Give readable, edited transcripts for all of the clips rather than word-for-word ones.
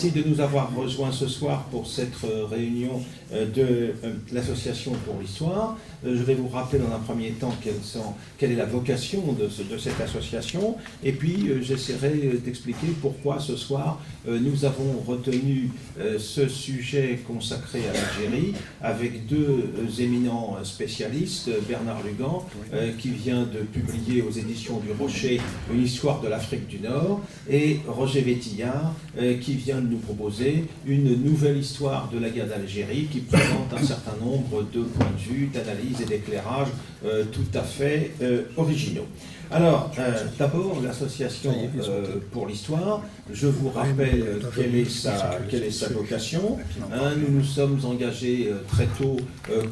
Merci de nous avoir rejoints ce soir pour cette réunion de l'Association pour l'Histoire. Je vais vous rappeler dans un premier temps quelle est la vocation de cette association, et puis j'essaierai d'expliquer pourquoi ce soir nous avons retenu ce sujet consacré à l'Algérie avec deux éminents spécialistes, Bernard Lugan, qui vient de publier aux éditions du Rocher une histoire de l'Afrique du Nord, et Roger Vétillard, qui vient de nous proposer une nouvelle histoire de la guerre d'Algérie qui présente un certain nombre de points de vue, d'analyse et d'éclairage tout à fait originaux. Alors, d'abord, l'association pour l'histoire, je vous rappelle quelle est sa vocation. Nous nous sommes engagés très tôt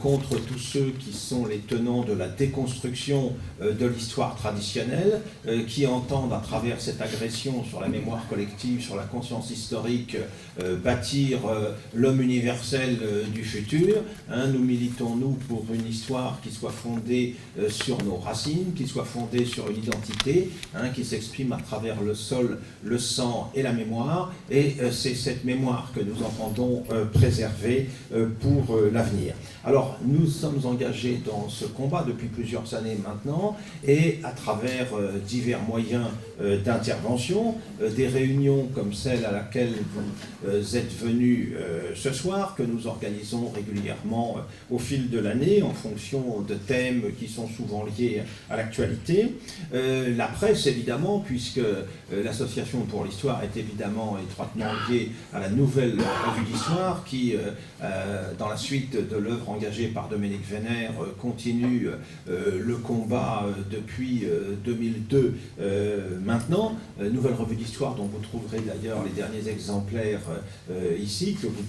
contre tous ceux qui sont les tenants de la déconstruction de l'histoire traditionnelle, qui entendent à travers cette agression sur la mémoire collective, sur la conscience historique, bâtir l'homme universel du futur. Nous militons, nous, pour une histoire qui soit fondée sur nos racines, qui soit fondée sur une identité, qui s'exprime à travers le sol, le sang et la mémoire, et c'est cette mémoire que nous entendons préserver pour l'avenir. Alors, nous sommes engagés dans ce combat depuis plusieurs années maintenant, et à travers divers moyens d'intervention, des réunions comme celle à laquelle vous êtes venus ce soir, que nous organisons régulièrement au fil de l'année en fonction de thèmes qui sont souvent liés à l'actualité. La presse, évidemment, puisque l'Association pour l'Histoire est évidemment étroitement liée à la nouvelle revue d'Histoire qui, dans la suite de l'œuvre engagée par Dominique Vénère, continue le combat depuis 2002 maintenant. Nouvelle revue d'Histoire dont vous trouverez d'ailleurs les derniers exemplaires ici, que vous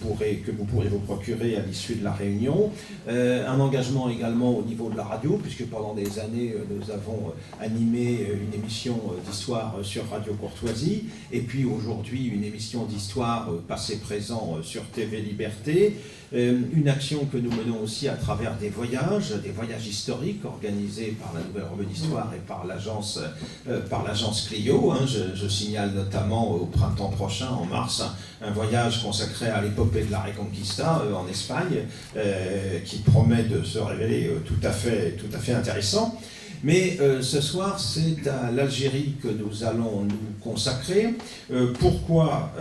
pourrez vous procurer à l'issue de la réunion. Un engagement également au niveau de la radio, puisque pendant des années, nous avons animé une émission d'histoire sur Radio Courtoisie, et puis aujourd'hui une émission d'histoire passé-présent sur TV Liberté. Une action que nous menons aussi à travers des voyages historiques organisés par la Nouvelle Revue d'Histoire et par l'agence Clio. Je signale notamment au printemps prochain, en mars, un voyage consacré à l'épopée de la Reconquista en Espagne, qui promet de se révéler tout à fait intéressant. Mais ce soir, c'est à l'Algérie que nous allons nous consacrer. Pourquoi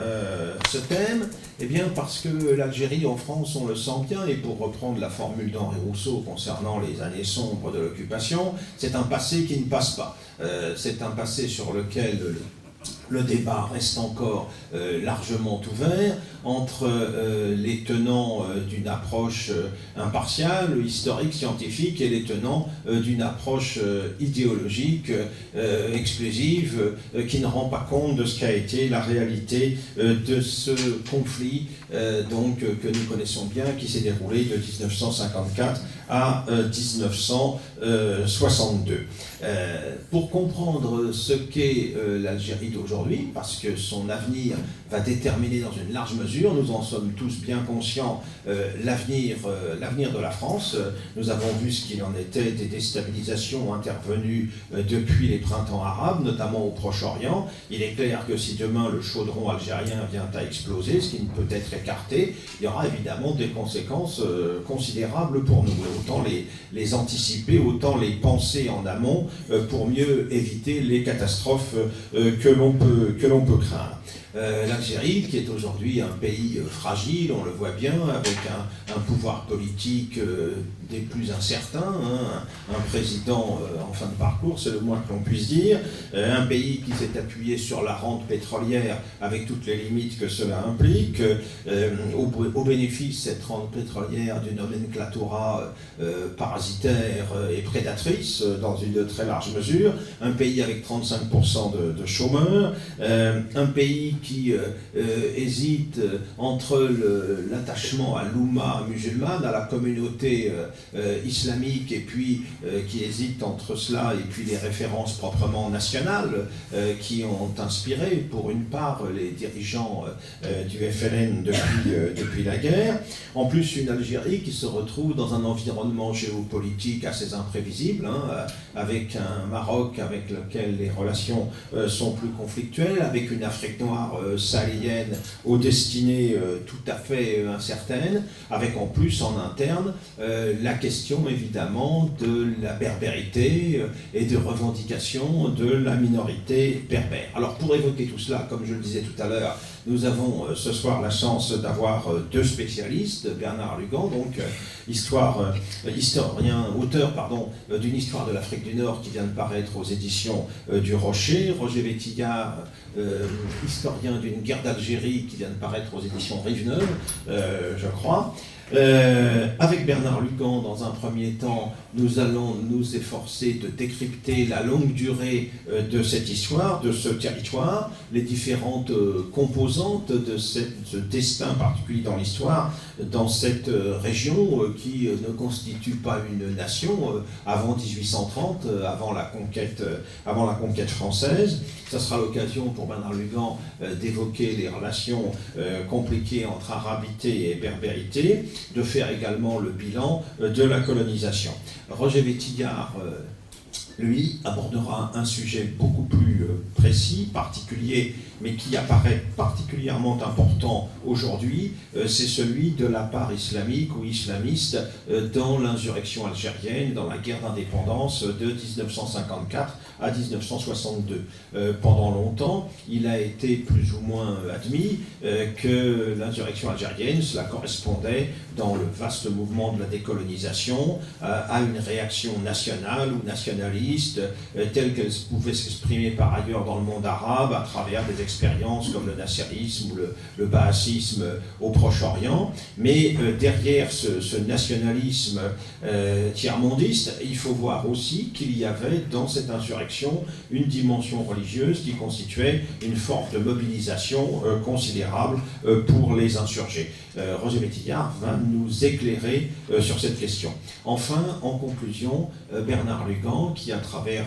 ce thème ? Eh bien, parce que l'Algérie en France, on le sent bien, et pour reprendre la formule d'Henri Rousseau concernant les années sombres de l'occupation, c'est un passé qui ne passe pas. C'est un passé sur lequel le débat reste encore largement ouvert entre les tenants d'une approche impartiale, historique, scientifique, et les tenants d'une approche idéologique, exclusive, qui ne rend pas compte de ce qu'a été la réalité de ce conflit que nous connaissons bien, qui s'est déroulé de 1954 à 1962. Pour comprendre ce qu'est l'Algérie d'aujourd'hui, parce que son avenir va déterminer dans une large mesure, nous en sommes tous bien conscients, l'avenir de la France. Nous avons vu ce qu'il en était des déstabilisations intervenues depuis les printemps arabes, notamment au Proche-Orient. Il est clair que si demain le chaudron algérien vient à exploser, ce qui ne peut être écarté, il y aura évidemment des conséquences considérables pour nous. Autant les anticiper, autant les penser en amont pour mieux éviter les catastrophes que l'on peut craindre. L'Algérie, qui est aujourd'hui un pays fragile, on le voit bien, avec un pouvoir politique des plus incertains, un président en fin de parcours, c'est le moins que l'on puisse dire, un pays qui s'est appuyé sur la rente pétrolière avec toutes les limites que cela implique, au bénéfice, cette rente pétrolière, d'une nomenclatura parasitaire et prédatrice dans une très large mesure, un pays avec 35% de chômeurs, un pays qui hésite entre l'attachement à l'Oumma musulmane, à la communauté islamique, et puis qui hésite entre cela et puis les références proprement nationales qui ont inspiré pour une part les dirigeants du FLN depuis la guerre. En plus, une Algérie qui se retrouve dans un environnement géopolitique assez imprévisible, avec un Maroc avec lequel les relations sont plus conflictuelles, avec une Afrique noire baignoire sahélienne aux destinées tout à fait incertaines, avec en plus en interne la question évidemment de la berbérité et de revendication de la minorité berbère. Alors pour évoquer tout cela, comme je le disais tout à l'heure, nous avons ce soir la chance d'avoir deux spécialistes, Bernard Lugan, donc auteur d'une histoire de l'Afrique du Nord qui vient de paraître aux éditions du Rocher, Roger Vétillard, historien d'une guerre d'Algérie qui vient de paraître aux éditions Rive-Neuve, je crois. Avec Bernard Lugan, dans un premier temps, nous allons nous efforcer de décrypter la longue durée de cette histoire, de ce territoire, les différentes composantes de ce destin particulier dans l'histoire, dans cette région qui ne constitue pas une nation avant 1830, avant la conquête française. Ça sera l'occasion pour Bernard Lugan d'évoquer les relations compliquées entre arabité et berbérité, de faire également le bilan de la colonisation. Roger Vétillard, lui, abordera un sujet beaucoup plus précis, particulier, mais qui apparaît particulièrement important aujourd'hui, c'est celui de la part islamique ou islamiste dans l'insurrection algérienne, dans la guerre d'indépendance de 1954 à 1962. Pendant longtemps, il a été plus ou moins admis que l'insurrection algérienne, cela correspondait, dans le vaste mouvement de la décolonisation, à une réaction nationale ou nationaliste, telle qu'elle pouvait s'exprimer par ailleurs dans le monde arabe, à travers des expériences comme le nasserisme ou le baasisme au Proche-Orient. Mais derrière ce nationalisme tiers-mondiste, il faut voir aussi qu'il y avait dans cette insurrection une dimension religieuse qui constituait une forme de mobilisation considérable pour les insurgés. Roger Vétillard va nous éclairer sur cette question. Enfin, en conclusion, Bernard Lugan, qui à travers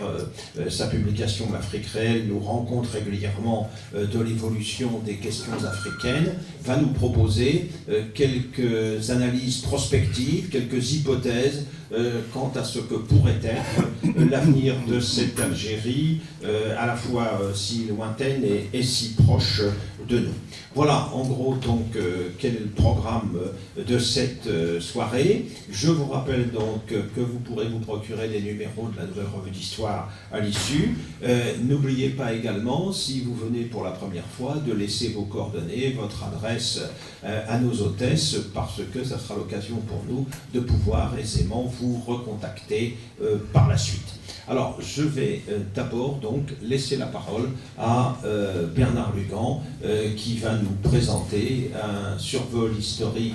sa publication L'Afrique réelle nous rend compte régulièrement de l'évolution des questions africaines, va nous proposer quelques analyses prospectives, quelques hypothèses quant à ce que pourrait être l'avenir de cette Algérie, à la fois si lointaine et si proche de nous. Voilà en gros donc quel est le programme de cette soirée. Je vous rappelle donc que vous pourrez vous procurer les numéros de la Nouvelle Revue d'Histoire à l'issue. N'oubliez pas également, si vous venez pour la première fois, de laisser vos coordonnées, votre adresse à nos hôtesses, parce que ça sera l'occasion pour nous de pouvoir aisément vous recontacter par la suite. Alors, je vais d'abord donc laisser la parole à Bernard Lugan, qui va nous présenter un survol historique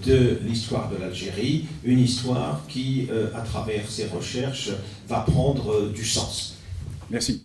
de l'histoire de l'Algérie, une histoire qui, à travers ses recherches, va prendre du sens. Merci.